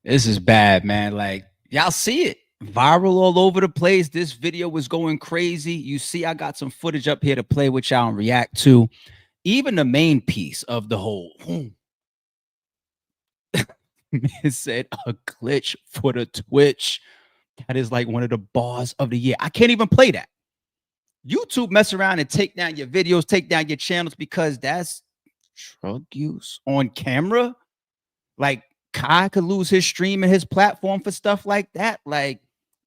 This is bad, man. Like, y'all see it. Viral all over the place. This video was going crazy. You see, I got some footage up here to play with y'all and react to. Even the main piece of the whole it said a glitch for the Twitch. That is like one of the bars of the year. I can't even play that. YouTube mess around and take down your videos, take down your channels because that's drug use on camera. Like Kai could lose his stream and his platform for stuff like that. Like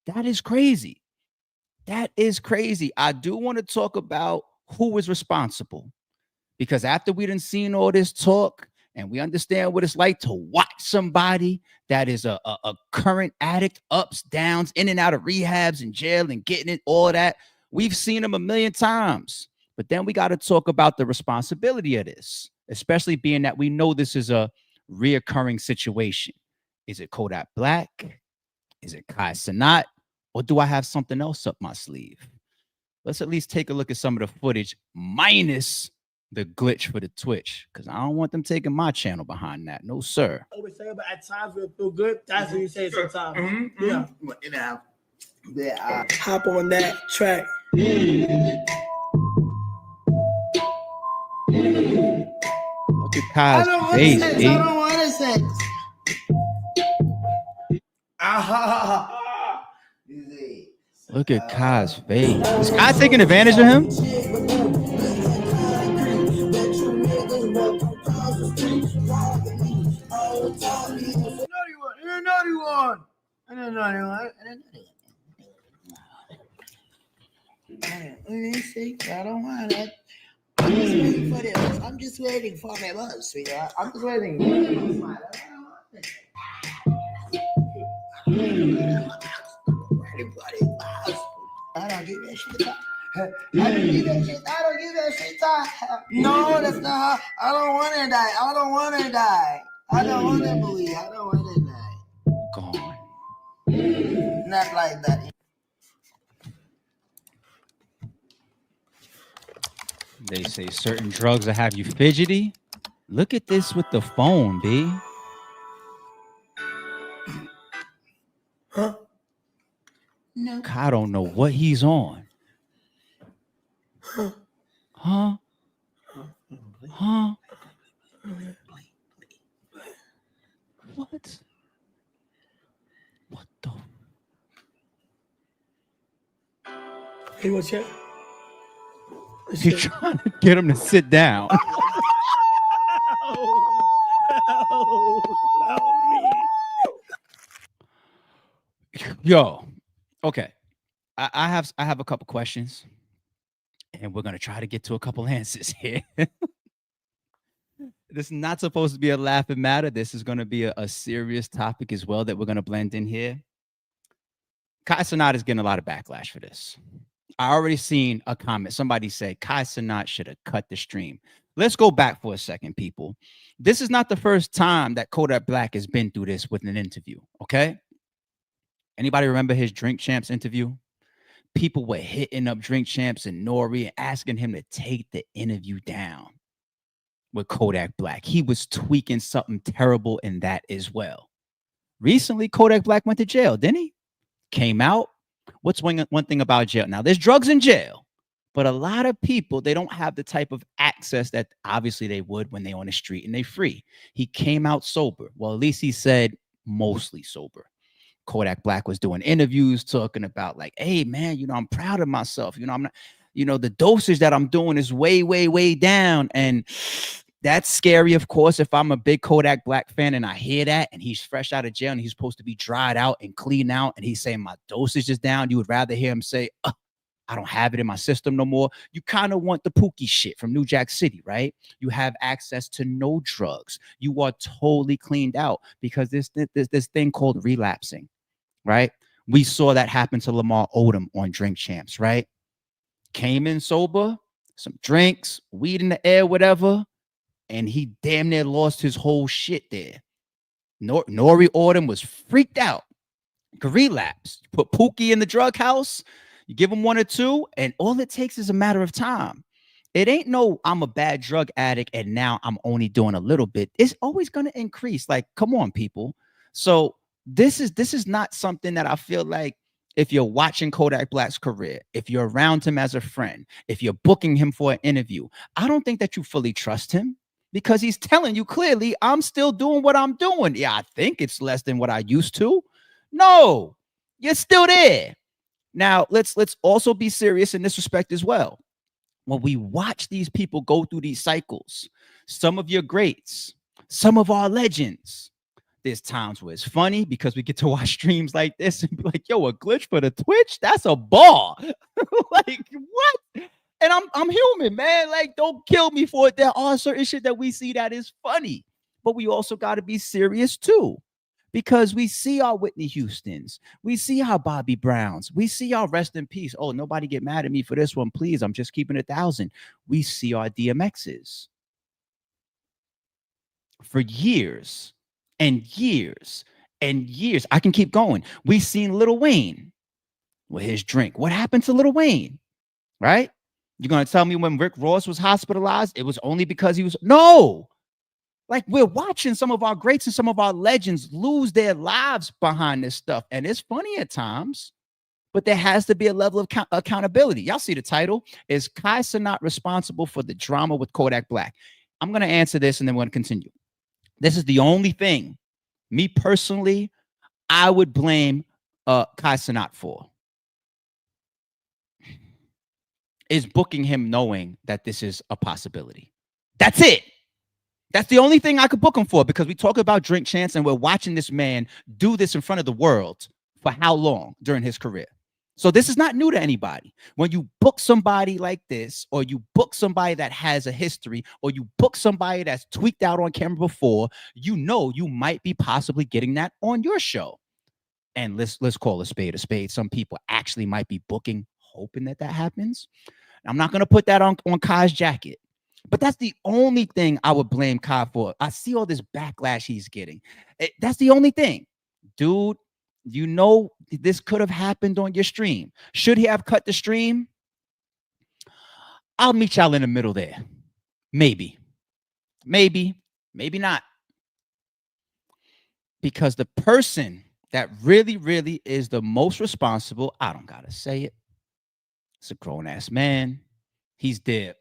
that is crazy. That is crazy. I do want to talk about who is responsible because after we done seen all this talk and we understand what it's like to watch somebody that is a current addict, ups, downs, in and out of rehabs and jail and getting it, all of that. We've seen them a million times. But then we got to talk about the responsibility of this, especially being that we know this is a reoccurring situation. Is it Kodak Black? Is it Kai Cenat? Or do I have something else up my sleeve? Let's at least take a look at some of the footage minus the glitch for the Twitch, because I don't want them taking my channel behind that. No, sir. Always say, but at times it feel good. That's what you say sometimes. Yeah. Hop on that track. Look at Kai's face. I don't want to sex. Look at Kai's face. Is Kai taking advantage of him? I don't want it. I'm just waiting for this. I'm just waiting for my buzz, sweetheart. I'm just waiting. I don't give that shit. I don't give that shit. I don't give that shit. No, that's not. I don't want to die. I don't want to die. I don't want to believe. I don't want to die. Gone. Not like that. They say certain drugs will have you fidgety. Look at this with the phone, B. Huh? No. I don't know what he's on. Huh? Huh? What? What the? Hey, what's that? He's trying to get him to sit down. Yo, okay. I have a couple questions, and we're gonna try to get to a couple answers here. This is not supposed to be a laughing matter. This is gonna be a serious topic as well that we're gonna blend in here. Kai Cenat is getting a lot of backlash for this. I already seen a comment. Somebody said Kai Cenat should have cut the stream. Let's go back for a second, people. This is not the first time that Kodak Black has been through this with an interview, okay? Anybody remember his Drink Champs interview? People were hitting up Drink Champs and Nori and asking him to take the interview down with Kodak Black. He was tweaking something terrible in that as well. Recently, Kodak Black went to jail, didn't he? Came out. What's one thing about jail? Now, there's drugs in jail, but a lot of people, they don't have the type of access that obviously they would when they're on the street and they're free. He came out sober. Well, at least he said mostly sober. Kodak Black was doing interviews talking about like, hey, man, I'm proud of myself. I'm not, the dosage that I'm doing is way, way, way down. And that's scary, of course, if I'm a big Kodak Black fan and I hear that and he's fresh out of jail and he's supposed to be dried out and clean out and he's saying my dosage is down. You would rather hear him say, I don't have it in my system no more. You kind of want the Pookie shit from New Jack City, right? You have access to no drugs. You are totally cleaned out because this thing called relapsing, right? We saw that happen to Lamar Odom on Drink Champs, right? Came in sober, some drinks, weed in the air, whatever. And he damn near lost his whole shit there. Nori Odom was freaked out. Could relapse. Put Pookie in the drug house. You give him 1 or 2, and all it takes is a matter of time. It ain't no, I'm a bad drug addict, and now I'm only doing a little bit. It's always going to increase. Like, come on, people. So This is not something that I feel like, if you're watching Kodak Black's career, if you're around him as a friend, if you're booking him for an interview, I don't think that you fully trust him, because he's telling you clearly, I'm still doing what I'm doing. Yeah, I think it's less than what I used to. No, you're still there. Now, let's also be serious in this respect as well. When we watch these people go through these cycles, some of your greats, some of our legends, there's times where it's funny because we get to watch streams like this and be like, yo, a glitch for the Twitch? That's a bar. Like, what? And I'm human, man. Like, don't kill me for it. There are certain shit that we see that is funny, but we also got to be serious too. Because we see our Whitney Houstons, we see our Bobby Browns, we see our rest in peace. Oh, nobody get mad at me for this one, please. I'm just keeping 1,000. We see our DMXs for years and years and years. I can keep going. We seen Lil Wayne with his drink. What happened to Lil Wayne? Right? You're gonna tell me when Rick Ross was hospitalized, it was only because he was no. Like, we're watching some of our greats and some of our legends lose their lives behind this stuff. And it's funny at times, but there has to be a level of accountability. Y'all see the title. Is Kai Cenat responsible for the drama with Kodak Black? I'm going to answer this and then we're going to continue. This is the only thing, me personally, I would blame Kai Cenat for, is booking him knowing that this is a possibility. That's it. That's the only thing I could book him for, because we talk about Drink Champs and we're watching this man do this in front of the world for how long during his career. So this is not new to anybody. When you book somebody like this, or you book somebody that has a history, or you book somebody that's tweaked out on camera before, you know you might be possibly getting that on your show. And let's call a spade a spade. Some people actually might be booking, hoping that happens. I'm not going to put that on Kai's jacket. But that's the only thing I would blame Kai for. I see all this backlash he's getting. That's the only thing. Dude, you know this could have happened on your stream. Should he have cut the stream? I'll meet y'all in the middle there. Maybe. Maybe not. Because the person that really, really is the most responsible, I don't got to say it, it's a grown-ass man. He's there.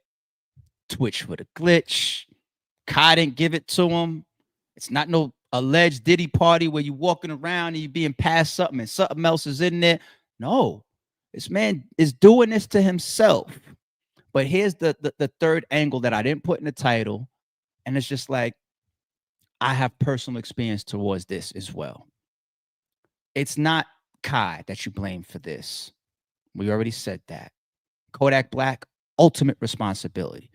Twitch for the glitch. Kai didn't give it to him. It's not no alleged Diddy party where you walking around and you being passed something and something else is in there. No, this man is doing this to himself. But here's the third angle that I didn't put in the title. And it's just like, I have personal experience towards this as well. It's not Kai that you blame for this. We already said that. Kodak Black, ultimate responsibility.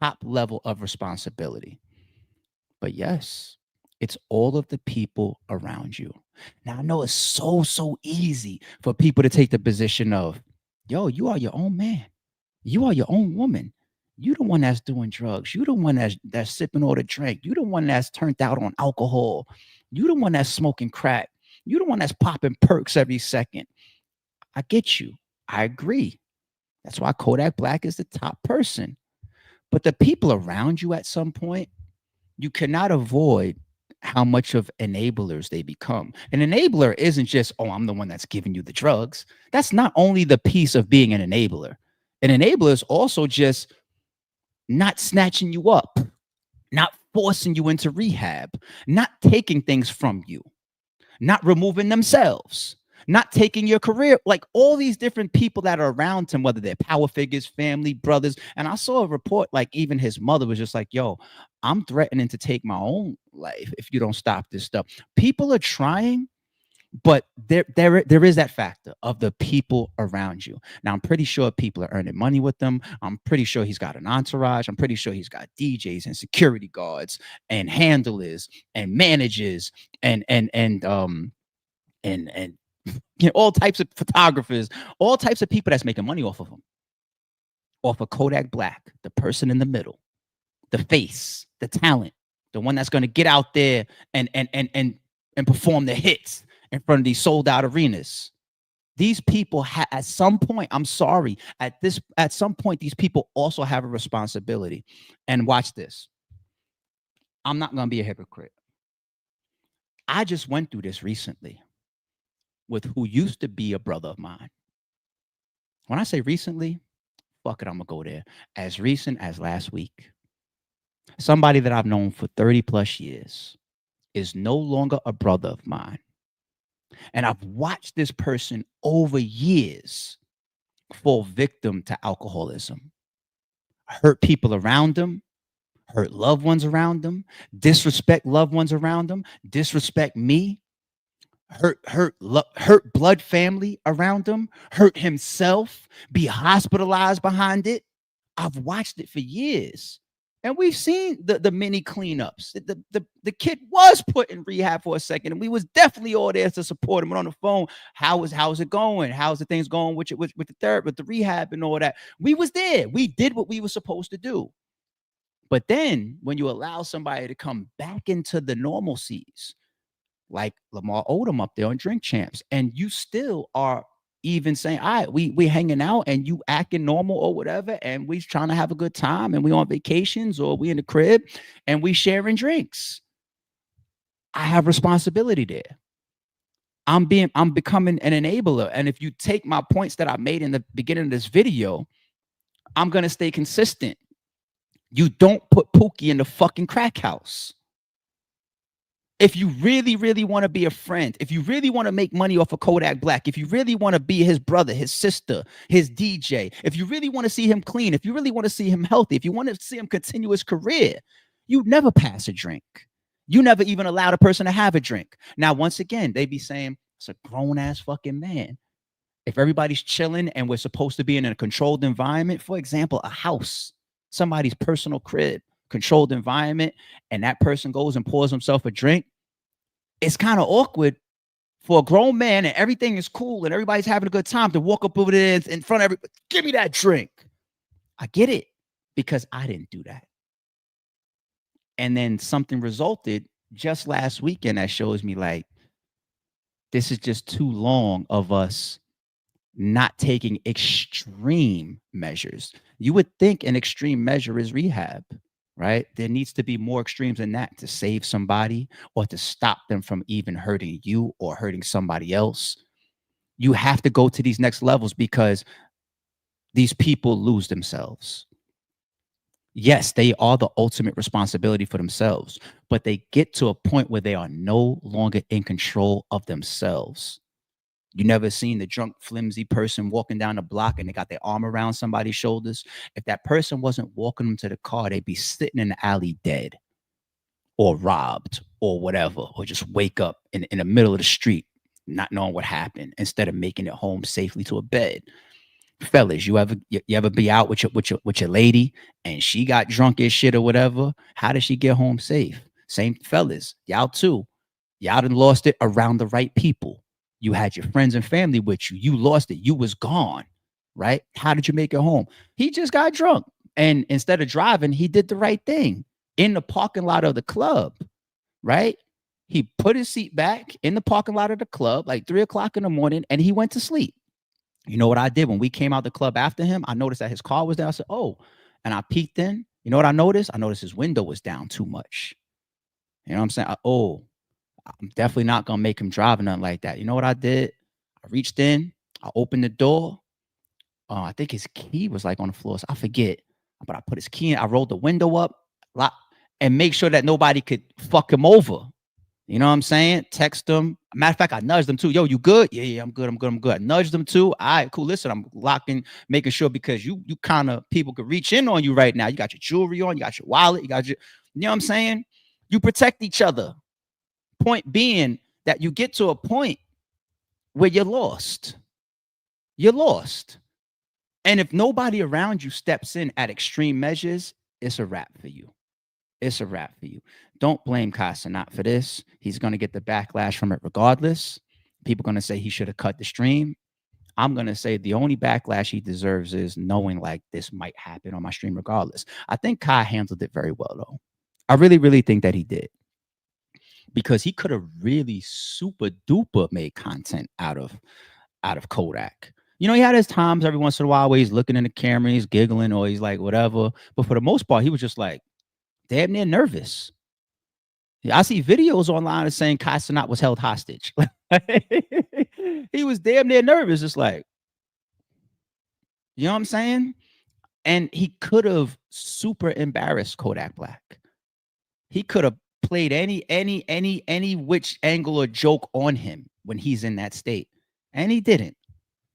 Top level of responsibility. But yes, it's all of the people around you. Now, I know it's so easy for people to take the position of, yo, you are your own man. You are your own woman. You the one that's doing drugs. You the one that's sipping all the drink. You the one that's turned out on alcohol. You the one that's smoking crack. You the one that's popping perks every second. I get you. I agree. That's why Kodak Black is the top person. But the people around you at some point, you cannot avoid how much of enablers they become. An enabler isn't just, oh, I'm the one that's giving you the drugs. That's not only the piece of being an enabler. An enabler is also just not snatching you up, not forcing you into rehab, not taking things from you, not removing themselves, not taking your career, like all these different people that are around him, whether they're power figures, family, brothers. And I saw a report, like even his mother was just like, yo, I'm threatening to take my own life if you don't stop this stuff. People are trying, but there is that factor of the people around you. Now, I'm pretty sure people are earning money with them. I'm pretty sure he's got an entourage. I'm pretty sure he's got DJs and security guards and handlers and managers and you know, all types of photographers, all types of people that's making money off of him, off of Kodak Black, the person in the middle, the face, the talent, the one that's going to get out there and perform the hits in front of these sold out arenas. These people at some point, I'm sorry, at some point, these people also have a responsibility. And watch this. I'm not going to be a hypocrite. I just went through this recently with who used to be a brother of mine. When I say recently, fuck it, I'm gonna go there. As recent as last week, somebody that I've known for 30 plus years is no longer a brother of mine. And I've watched this person over years fall victim to alcoholism, hurt people around them, hurt loved ones around them, disrespect loved ones around them, disrespect me, hurt blood family around him, hurt himself, be hospitalized behind it. I've watched it for years. And we've seen the mini cleanups. The kid was put in rehab for a second, and we was definitely all there to support him. And on the phone, how's it going? How's the things going with the therapy, with the rehab and all that? We was there. We did what we were supposed to do. But then when you allow somebody to come back into the normalcies, like Lamar Odom up there on Drink Champs, and you still are even saying, all right, we hanging out and you acting normal or whatever, and we trying to have a good time, and we on vacations or we in the crib and we sharing drinks. I have responsibility there. I'm becoming an enabler. And if you take my points that I made in the beginning of this video, I'm gonna stay consistent. You don't put Pookie in the fucking crack house. If you really, really want to be a friend, if you really want to make money off of Kodak Black, if you really want to be his brother, his sister, his DJ, if you really want to see him clean, if you really want to see him healthy, if you want to see him continue his career, you never pass a drink. You never even allow the person to have a drink. Now, once again, they be saying, it's a grown-ass fucking man. If everybody's chilling and we're supposed to be in a controlled environment, for example, a house, somebody's personal crib, controlled environment, and that person goes and pours himself a drink, it's kind of awkward for a grown man and everything is cool and everybody's having a good time to walk up over there in front of everybody. Give me that drink. I get it, because I didn't do that. And then something resulted just last weekend that shows me like, this is just too long of us not taking extreme measures. You would think an extreme measure is rehab, right? There needs to be more extremes than that to save somebody or to stop them from even hurting you or hurting somebody else. You have to go to these next levels because these people lose themselves. Yes, they are the ultimate responsibility for themselves, but they get to a point where they are no longer in control of themselves. You never seen the drunk, flimsy person walking down the block and they got their arm around somebody's shoulders. If that person wasn't walking them to the car, they'd be sitting in the alley dead or robbed or whatever, or just wake up in the middle of the street, not knowing what happened, instead of making it home safely to a bed. Fellas, you ever be out with your lady and she got drunk as shit or whatever? How did she get home safe? Same fellas, y'all too. Y'all done lost it around the right people. You had your friends and family with you. You lost it. You was gone, right? How did you make it home? He just got drunk. And instead of driving, he did the right thing in the parking lot of the club, right? He put his seat back in the parking lot of the club like 3 o'clock in the morning and he went to sleep. You know what I did when we came out the club after him? I noticed that his car was there. I said, oh, and I peeked in. You know what I noticed? I noticed his window was down too much. You know what I'm saying? I'm definitely not going to make him drive or nothing like that. You know what I did? I reached in, I opened the door. I think his key was like on the floor. So I forget, but I put his key in. I rolled the window up and make sure that nobody could fuck him over. You know what I'm saying? Text them. Matter of fact, I nudged them too. Yo, you good? Yeah, I'm good. I nudged them too. All right, cool. Listen, I'm locking, making sure, because you kind of, people could reach in on you right now. You got your jewelry on, you got your wallet, you know what I'm saying? You protect each other. Point being that you get to a point where you're lost. You're lost. And if nobody around you steps in at extreme measures, it's a wrap for you. It's a wrap for you. Don't blame Kai Cenat for this. He's going to get the backlash from it regardless. People are going to say he should have cut the stream. I'm going to say the only backlash he deserves is knowing like this might happen on my stream regardless. I think Kai handled it very well, though. I really, really think that he did. Because he could have really super duper made content out of Kodak. You know, he had his times every once in a while where he's looking in the camera, he's giggling, or he's like, whatever. But for the most part, he was just like damn near nervous. I see videos online of saying Kai Cenat was held hostage. He was damn near nervous. It's like, you know what I'm saying? And he could have super embarrassed Kodak Black. He could have played any which angle or joke on him when he's in that state. And he didn't.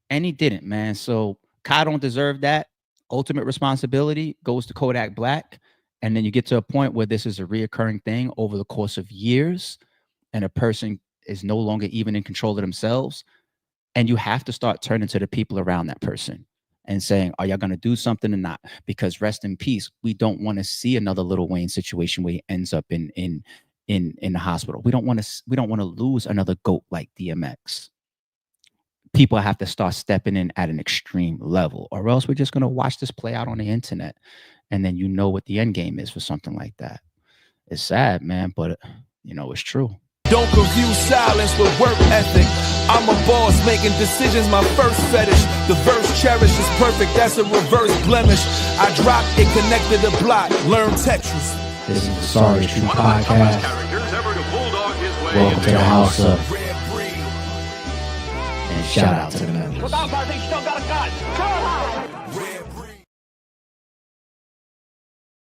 And he didn't, man. So Kai don't deserve that. Ultimate responsibility goes to Kodak Black. And then you get to a point where this is a reoccurring thing over the course of years, and a person is no longer even in control of themselves. And you have to start turning to the people around that person and saying, are y'all going to do something or not? Because rest in peace, we don't want to see another Lil Wayne situation where he ends up in the hospital. We don't want to lose another GOAT like DMX. People have to start stepping in at an extreme level, or else we're just going to watch this play out on the internet. And then you know what the end game is for something like that. It's sad, man, but you know, it's true. Don't confuse silence with work ethic. I'm a boss making decisions, my first fetish. The verse cherished is perfect, that's a reverse blemish. I dropped it, connected the block, learn Tetris. This is the Sorry True Podcast. Welcome to the house of and shout out to the members.